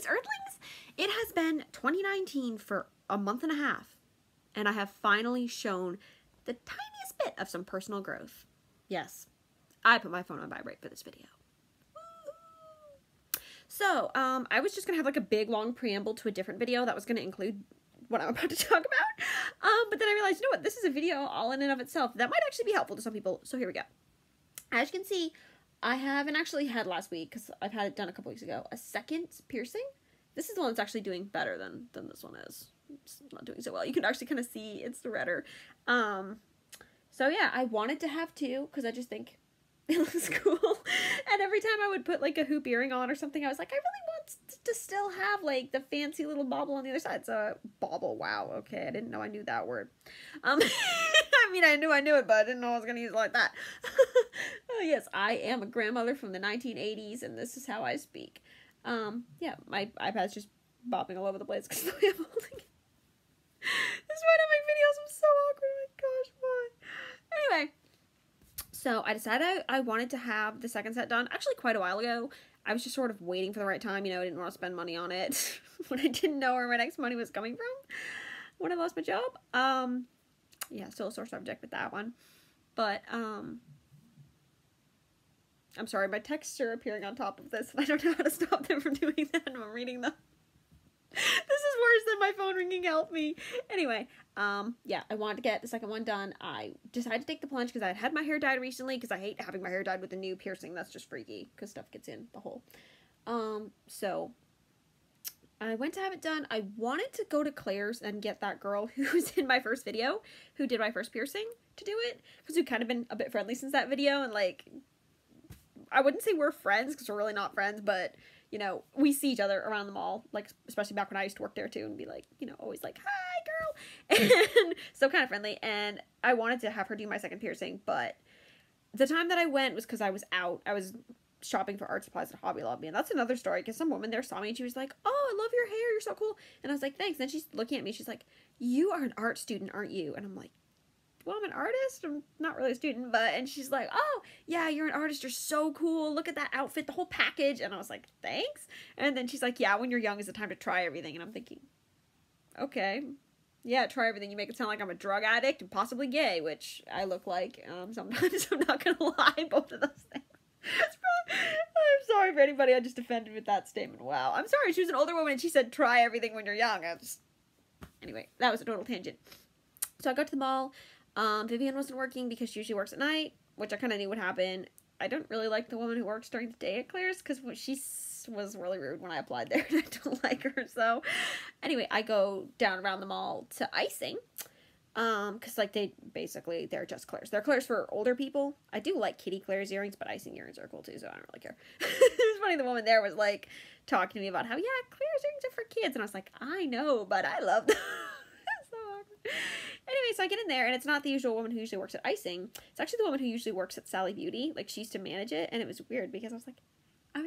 Earthlings, it has been 2019 for a month and a half, and I have finally shown the tiniest bit of some personal growth. Yes, I put my phone on vibrate for this video. So, I was just gonna have like a big long preamble to a different video that was gonna include what I'm about to talk about. But then I realized, you know what, this is a video all in and of itself that might actually be helpful to some people. So here we go. As you can see, I haven't actually had last week, because I've had it done a couple weeks ago, a second piercing. This is the one that's actually doing better than this one is. It's not doing so well. You can actually kind of see it's redder. So yeah, I wanted to have two, because I just think it looks cool. And every time I would put like a hoop earring on or something, I was like, I really want to still have like the fancy little bauble on the other side. So bauble, wow, okay, I didn't know I knew that word. I mean, I knew it, but I didn't know I was gonna use it like that. Oh yes, I am a grandmother from the 1980s, and this is how I speak. Yeah, my iPad's just bopping all over the place because the way I'm holding it. This is why I don't make videos. I'm so awkward. Oh my gosh, why? Anyway. So I decided I wanted to have the second set done actually quite a while ago. I was just sort of waiting for the right time, you know, I didn't want to spend money on it when I didn't know where my next money was coming from when I lost my job. Yeah, still a sore subject with that one. But, I'm sorry, my texts are appearing on top of this, and I don't know how to stop them from doing that when I'm reading them. This is worse than my phone ringing. Help me. Anyway, yeah, I wanted to get the second one done. I decided to take the plunge because I had my hair dyed recently, because I hate having my hair dyed with a new piercing. That's just freaky because stuff gets in the hole. So I went to have it done. I wanted to go to Claire's and get that girl who was in my first video, who did my first piercing, to do it, because we've kind of been a bit friendly since that video, and like, I wouldn't say we're friends because we're really not friends, but you know, we see each other around the mall, like, especially back when I used to work there, too, and be like, you know, always like, hi, girl, and so kind of friendly, and I wanted to have her do my second piercing, but the time that I went was because I was out. I was shopping for art supplies at Hobby Lobby, and that's another story, because some woman there saw me, and she was like, oh, I love your hair, you're so cool, and I was like, thanks, and then she's looking at me, she's like, you are an art student, aren't you? And I'm like, well, I'm an artist. I'm not really a student, but, and she's like, oh, yeah, you're an artist. You're so cool. Look at that outfit, the whole package. And I was like, thanks. And then she's like, yeah, when you're young is the time to try everything. And I'm thinking, okay, yeah, try everything. You make it sound like I'm a drug addict and possibly gay, which I look like, sometimes. I'm not going to lie, both of those things. I'm sorry for anybody I just offended with that statement. Wow. I'm sorry. She was an older woman and she said, try everything when you're young. Anyway, that was a total tangent. So I got to the mall. Vivian wasn't working because she usually works at night, which I kind of knew would happen. I don't really like the woman who works during the day at Claire's because she was really rude when I applied there, and I don't like her. So anyway, I go down around the mall to icing, because like they're just Claire's. They're Claire's for older people. I do like Kitty Claire's earrings, but icing earrings are cool too, so I don't really care. It was funny, the woman there was like talking to me about how, yeah, Claire's earrings are for kids, and I was like, I know, but I love them. So awkward. Anyway, so I get in there, and it's not the usual woman who usually works at icing. It's actually the woman who usually works at Sally Beauty. Like, she used to manage it, and it was weird, because I was like, I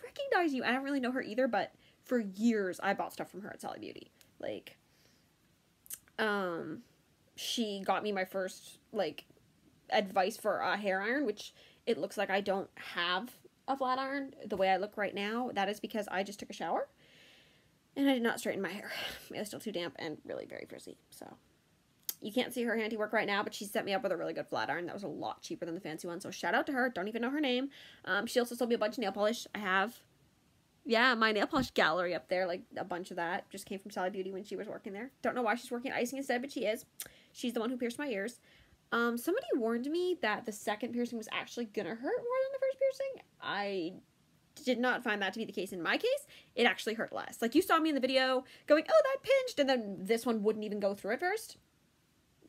recognize you. I don't really know her either, but for years, I bought stuff from her at Sally Beauty. Like, she got me my first, like, advice for a hair iron, which it looks like I don't have a flat iron the way I look right now. That is because I just took a shower, and I did not straighten my hair. It was still too damp and really very frizzy, so... You can't see her handiwork right now, but she set me up with a really good flat iron. That was a lot cheaper than the fancy one, so shout out to her. Don't even know her name. She also sold me a bunch of nail polish. I have, yeah, my nail polish gallery up there, like a bunch of that. Just came from Sally Beauty when she was working there. Don't know why she's working at icing instead, but she is. She's the one who pierced my ears. Somebody warned me that the second piercing was actually gonna hurt more than the first piercing. I did not find that to be the case in my case. It actually hurt less. Like, you saw me in the video going, oh, that pinched, and then this one wouldn't even go through at first.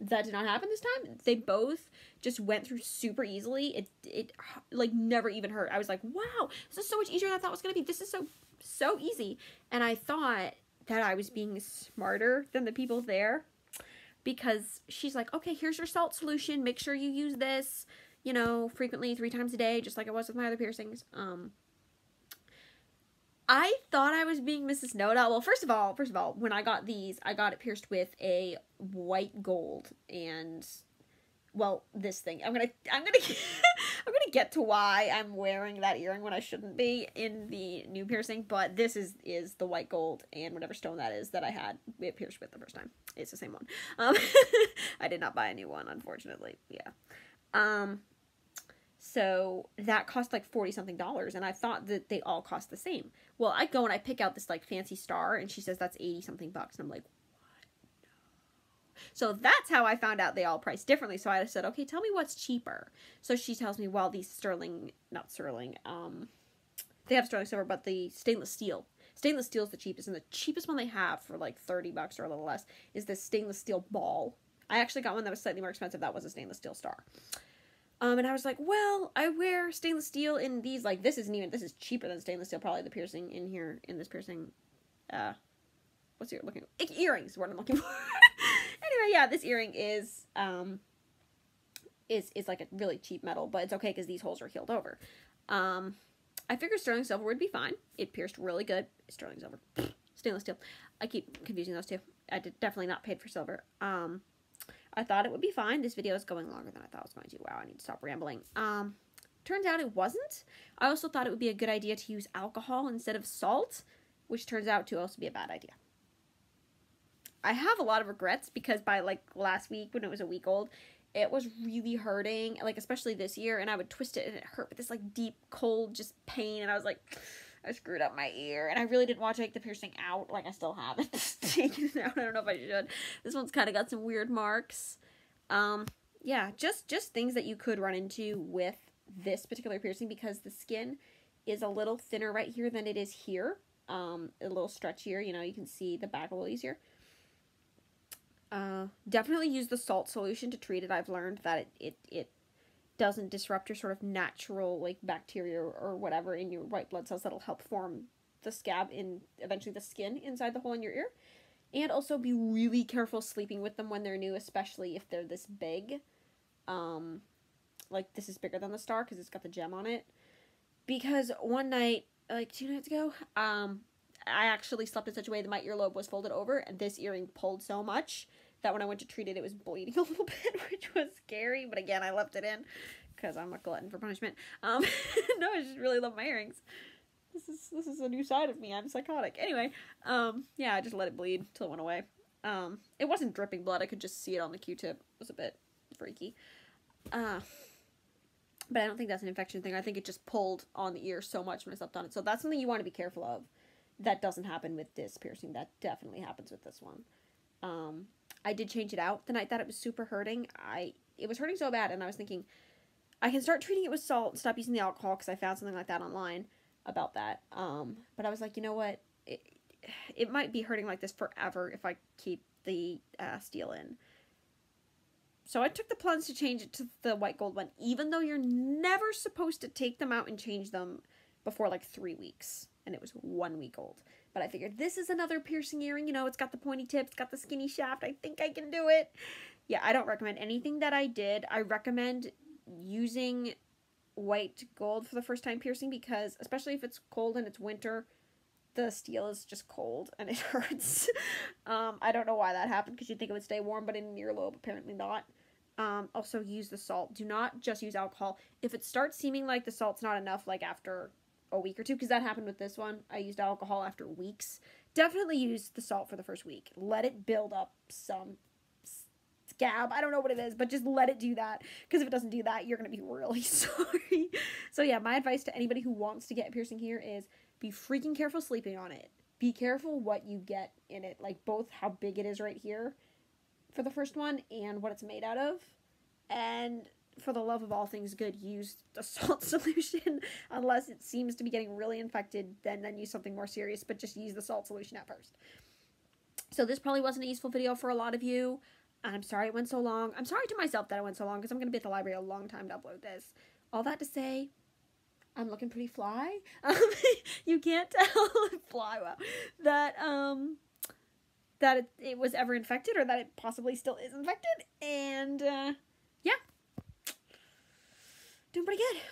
That did not happen this time. They both just went through super easily. It like never even hurt. I was like, wow, this is so much easier than I thought it was going to be. This is so easy. And I thought that I was being smarter than the people there, because she's like, okay, here's your salt solution. Make sure you use this, you know, frequently 3 times a day, just like I was with my other piercings. I thought I was being Mrs. Know-It-All. Well, first of all, when I got these, I got it pierced with a white gold, and, well, this thing. I'm gonna gonna get to why I'm wearing that earring when I shouldn't be in the new piercing, but this is the white gold and whatever stone that is that I had it pierced with the first time. It's the same one. I did not buy a new one, unfortunately. Yeah. So that cost like $40-something, and I thought that they all cost the same. Well, I go and I pick out this like fancy star, and she says that's $80-something, and I'm like, so that's how I found out they all price differently. So I said, okay, tell me what's cheaper. So she tells me, well, these not sterling, they have sterling silver, but the stainless steel. Stainless steel is the cheapest, and the cheapest one they have for like $30 or a little less is this stainless steel ball. I actually got one that was slightly more expensive. That was a stainless steel star. And I was like, well, I wear stainless steel in these, like, this is cheaper than stainless steel, probably the piercing in here, in this piercing, what's your looking, earrings is what I'm looking for. Anyway, yeah, this earring is like a really cheap metal, but it's okay because these holes are healed over. I figured sterling silver would be fine. It pierced really good. Sterling silver. Stainless steel. I keep confusing those two. I did definitely not paid for silver. I thought it would be fine. This video is going longer than I thought it was going to. Wow, I need to stop rambling. Turns out it wasn't. I also thought it would be a good idea to use alcohol instead of salt, which turns out to also be a bad idea. I have a lot of regrets because by like last week when it was a week old, it was really hurting, like especially this year, and I would twist it and it hurt with this like deep, cold, just pain, and I was like, I screwed up my ear, and I really didn't want to take the piercing out. Like, I still have it. Taken it out. I don't know if I should. This one's kind of got some weird marks. Yeah, just things that you could run into with this particular piercing because the skin is a little thinner right here than it is here. A little stretchier, you know, you can see the back a little easier. Definitely use the salt solution to treat it. I've learned that it doesn't disrupt your sort of natural, like, bacteria or whatever in your white blood cells that'll help form the scab in, eventually, the skin inside the hole in your ear. And also be really careful sleeping with them when they're new, especially if they're this big. Like, this is bigger than the star because it's got the gem on it. Because one night, like 2 nights ago, I actually slept in such a way that my earlobe was folded over, and this earring pulled so much that when I went to treat it, it was bleeding a little bit, which was scary. But again, I left it in because I'm a glutton for punishment. No, I just really love my earrings. This is a new side of me. I'm psychotic. Anyway, yeah, I just let it bleed till it went away. It wasn't dripping blood. I could just see it on the Q-tip. It was a bit freaky. But I don't think that's an infection thing. I think it just pulled on the ear so much when I slept on it. So that's something you want to be careful of. That doesn't happen with this piercing. That definitely happens with this one. I did change it out the night that it was super hurting. It was hurting so bad, and I was thinking, I can start treating it with salt and stop using the alcohol, because I found something like that online about that. But I was like, you know what? It might be hurting like this forever if I keep the steel in. So I took the plunge to change it to the white gold one, even though you're never supposed to take them out and change them before like 3 weeks. And it was 1 week old. But I figured this is another piercing earring. You know, it's got the pointy tip, it's got the skinny shaft. I think I can do it. Yeah, I don't recommend anything that I did. I recommend using white gold for the first time piercing because, especially if it's cold and it's winter, the steel is just cold and it hurts. I don't know why that happened because you'd think it would stay warm, but in an earlobe, apparently not. Also use the salt. Do not just use alcohol. If it starts seeming like the salt's not enough, like after a week or two, because that happened with this one. I used alcohol after weeks. Definitely use the salt for the first week. Let it build up some scab. I don't know what it is, but just let it do that. Because if it doesn't do that, you're going to be really sorry. So yeah, my advice to anybody who wants to get a piercing here is be freaking careful sleeping on it. Be careful what you get in it. Like both how big it is right here for the first one and what it's made out of. And for the love of all things good, use the salt solution unless it seems to be getting really infected, then use something more serious, but just use the salt solution at first. So this probably wasn't a useful video for a lot of you. I'm sorry it went so long. I'm sorry to myself that it went so long because I'm going to be at the library a long time to upload this. All that to say, I'm looking pretty fly. You can't tell fly, wow. That it was ever infected or that it possibly still is infected. And yeah. Doing pretty good.